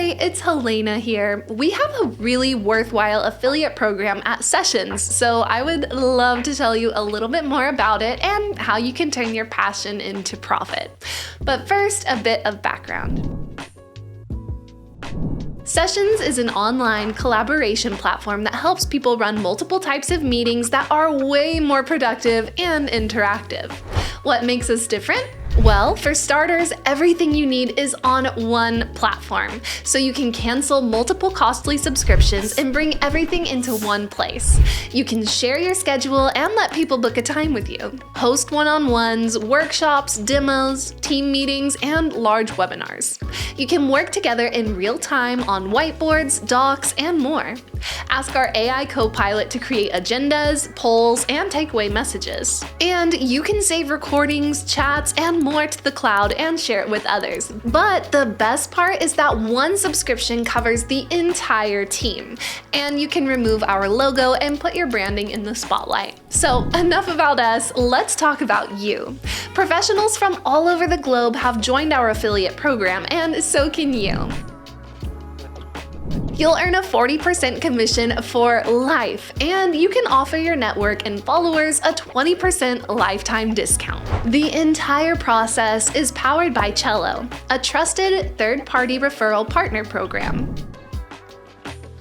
Hey, it's Helena here. We have a really worthwhile affiliate program at Sessions, so I would love to tell you a little bit more about it and how you can turn your passion into profit. But first, a bit of background. Sessions is an online collaboration platform that helps people run multiple types of meetings that are way more productive and interactive. What makes us different? Well, for starters, everything you need is on one platform, so you can cancel multiple costly subscriptions and bring everything into one place. You can share your schedule and let people book a time with you, host one-on-ones, workshops, demos, team meetings, and large webinars. You can work together in real time on whiteboards, docs, and more. Ask our AI co-pilot to create agendas, polls, and takeaway messages. And you can save recordings, chats, and more to the cloud and share it with others. But the best part is that one subscription covers the entire team, and you can remove our logo and put your branding in the spotlight. So enough about us, let's talk about you. Professionals from all over the globe have joined our affiliate program, and so can you. You'll earn a 40% commission for life, and you can offer your network and followers a 20% lifetime discount. The entire process is powered by Cello, a trusted third-party referral partner program.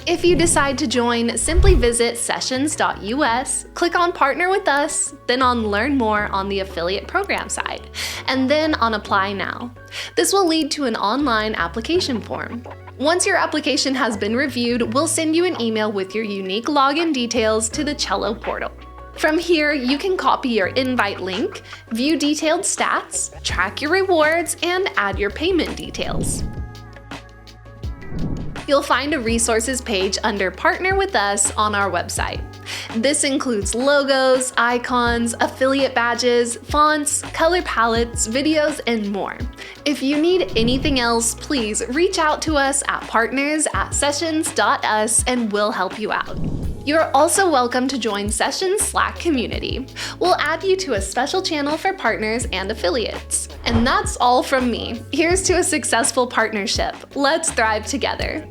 If you decide to join, simply visit sessions.us, click on Partner with Us, then on Learn More on the affiliate program side, and then on Apply Now. This will lead to an online application form. Once your application has been reviewed, we'll send you an email with your unique login details to the Cello portal. From here, you can copy your invite link, view detailed stats, track your rewards, and add your payment details. You'll find a resources page under Partner with Us on our website. This includes logos, icons, affiliate badges, fonts, color palettes, videos, and more. If you need anything else, please reach out to us at partners@sessions.us and we'll help you out. You're also welcome to join Sessions Slack community. We'll add you to a special channel for partners and affiliates. And that's all from me. Here's to a successful partnership. Let's thrive together.